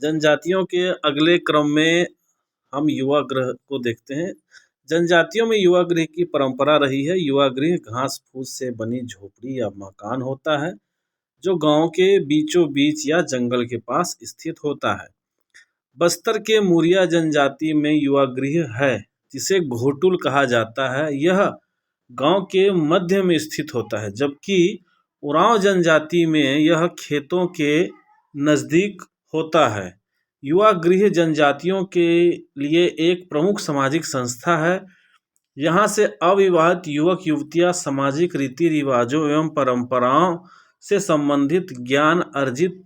जनजातियों के अगले क्रम में हम युवा गृह को देखते हैं। जनजातियों में युवा गृह की परंपरा रही है। युवा गृह घास फूस से बनी झोपड़ी या मकान होता है जो गांव के बीचों बीच या जंगल के पास स्थित होता है। बस्तर के मुरिया जनजाति में युवा गृह है जिसे घोटुल कहा जाता है। यह गांव के मध्य में स्थित होता है, जबकि उरांव जनजाति में यह खेतों के नज़दीक होता है। युवा गृह जनजातियों के लिए एक प्रमुख सामाजिक संस्था है। यहाँ से अविवाहित युवक युवतियाँ सामाजिक रीति रिवाजों एवं परंपराओं से संबंधित ज्ञान अर्जित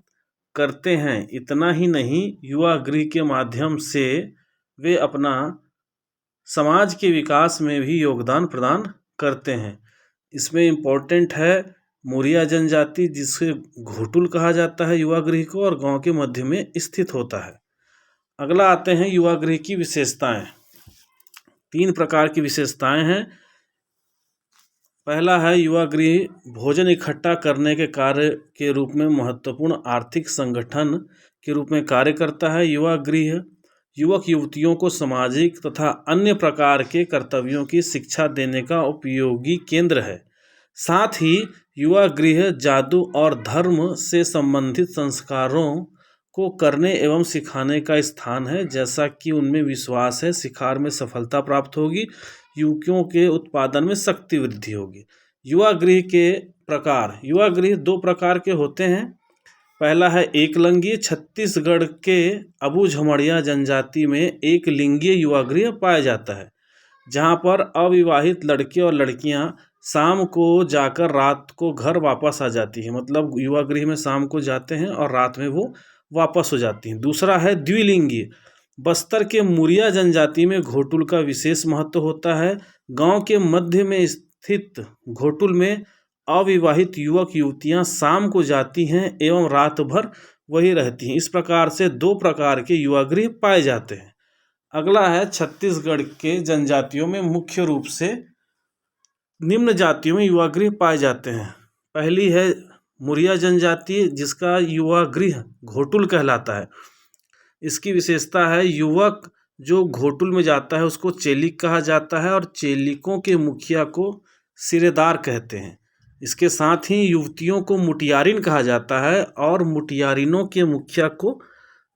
करते हैं। इतना ही नहीं, युवा गृह के माध्यम से वे अपना समाज के विकास में भी योगदान प्रदान करते हैं। इसमें इम्पोर्टेंट है मुरिया जनजाति, जिसे घोटुल कहा जाता है युवा गृह को, और गांव के मध्य में स्थित होता है। अगला आते हैं युवा गृह की विशेषताएं। 3 प्रकार की विशेषताएं हैं। पहला है युवा गृह भोजन इकट्ठा करने के कार्य के रूप में महत्वपूर्ण आर्थिक संगठन के रूप में कार्य करता है। युवा गृह युवक युवतियों को सामाजिक तथा अन्य प्रकार के कर्तव्यों की शिक्षा देने का उपयोगी केंद्र है। साथ ही युवा गृह जादू और धर्म से संबंधित संस्कारों को करने एवं सिखाने का स्थान है। जैसा कि उनमें विश्वास है शिकार में सफलता प्राप्त होगी, युवकों के उत्पादन में शक्ति वृद्धि होगी। युवा गृह के प्रकार। युवा गृह 2 प्रकार के होते हैं। पहला है एकलिंगीय। छत्तीसगढ़ के अबू झमड़िया जनजाति में एक लिंगीय युवा गृह पाया जाता है, जहाँ पर अविवाहित लड़के और लड़कियाँ शाम को जाकर रात को घर वापस आ जाती है। मतलब युवा गृह में शाम को जाते हैं और रात में वो वापस हो जाती हैं। दूसरा है द्विलिंगीय। बस्तर के मुरिया जनजाति में घोटुल का विशेष महत्व होता है। गांव के मध्य में स्थित घोटुल में अविवाहित युवक युवतियां शाम को जाती हैं एवं रात भर वही रहती हैं। इस प्रकार से 2 प्रकार के युवा गृह पाए जाते हैं। अगला है छत्तीसगढ़ के जनजातियों में मुख्य रूप से निम्न जातियों में युवा गृह पाए जाते हैं। पहली है मुरिया जनजाति, जिसका युवा गृह घोटुल कहलाता है। इसकी विशेषता है युवक जो घोटुल में जाता है उसको चेलिक कहा जाता है और चेलिकों के मुखिया को सिरेदार कहते हैं। इसके साथ ही युवतियों को मुटियारिन कहा जाता है और मुटियारिनों के मुखिया को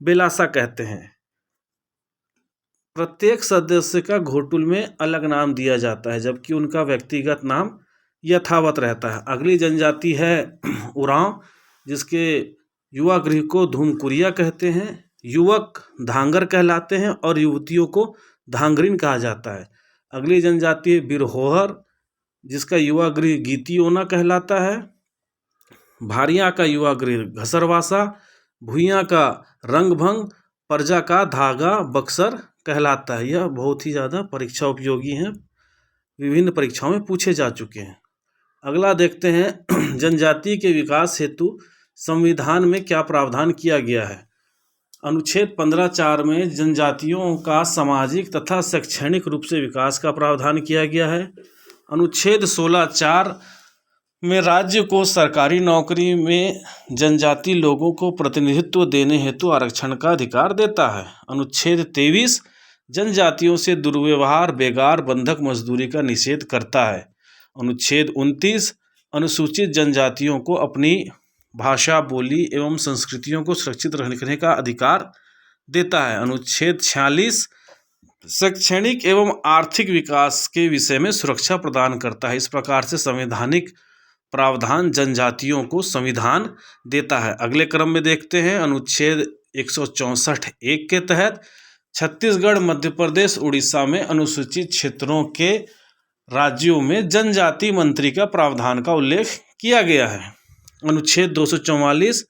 बेलासा कहते हैं। प्रत्येक सदस्य का घोटुल में अलग नाम दिया जाता है, जबकि उनका व्यक्तिगत नाम यथावत रहता है। अगली जनजाति है उरांव, जिसके युवा गृह को धूमकुरिया कहते हैं। युवक धांगर कहलाते हैं और युवतियों को धांगरिन कहा जाता है। अगली जनजाति है बिरहोहर, जिसका युवा गृह गीतियोना कहलाता है। भारिया का युवा गृह घसरवासा, भुइयाँ का रंगभंग, परजा का धागा बक्सर कहलाता है। यह बहुत ही ज़्यादा परीक्षा उपयोगी हैं, विभिन्न परीक्षाओं में पूछे जा चुके हैं। अगला देखते हैं जनजाति के विकास हेतु संविधान में क्या प्रावधान किया गया है। अनुच्छेद 15(4) में जनजातियों का सामाजिक तथा शैक्षणिक रूप से विकास का प्रावधान किया गया है। अनुच्छेद 16(4) में राज्य को सरकारी नौकरी में जनजाति लोगों को प्रतिनिधित्व देने हेतु आरक्षण का अधिकार देता है। अनुच्छेद 23 जनजातियों से दुर्व्यवहार, बेगार, बंधक मजदूरी का निषेध करता है। अनुच्छेद 29 अनुसूचित जनजातियों को अपनी भाषा, बोली एवं संस्कृतियों को सुरक्षित रखने का अधिकार देता है। अनुच्छेद 46 शैक्षणिक एवं आर्थिक विकास के विषय में सुरक्षा प्रदान करता है। इस प्रकार से संवैधानिक प्रावधान जनजातियों को संविधान देता है। अगले क्रम में देखते हैं अनुच्छेद 164(1) के तहत छत्तीसगढ़, मध्य प्रदेश, उड़ीसा में अनुसूचित क्षेत्रों के राज्यों में जनजाति मंत्री का प्रावधान का उल्लेख किया गया है। अनुच्छेद 244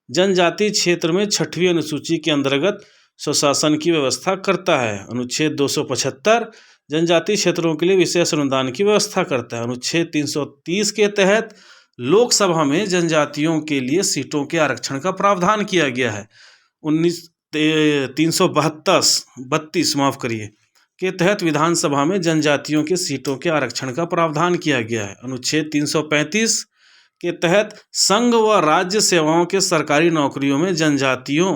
जनजाति क्षेत्र में 6वीं अनुसूची के अंतर्गत स्वशासन की व्यवस्था करता है। अनुच्छेद 275 जनजाति क्षेत्रों के लिए विशेष अनुदान की व्यवस्था करता है। अनुच्छेद 330 के तहत लोकसभा में जनजातियों के लिए सीटों के आरक्षण का प्रावधान किया गया है। 332 के तहत विधानसभा में जनजातियों के सीटों के आरक्षण का प्रावधान किया गया है। अनुच्छेद 335 के तहत संघ व राज्य सेवाओं के सरकारी नौकरियों में जनजातियों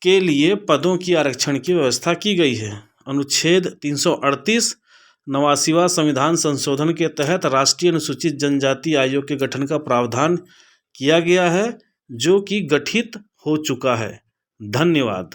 के लिए पदों की आरक्षण की व्यवस्था की गई है। अनुच्छेद 338 89वां संविधान संशोधन के तहत राष्ट्रीय अनुसूचित जनजाति आयोग के गठन का प्रावधान किया गया है, जो कि गठित हो चुका है। धन्यवाद।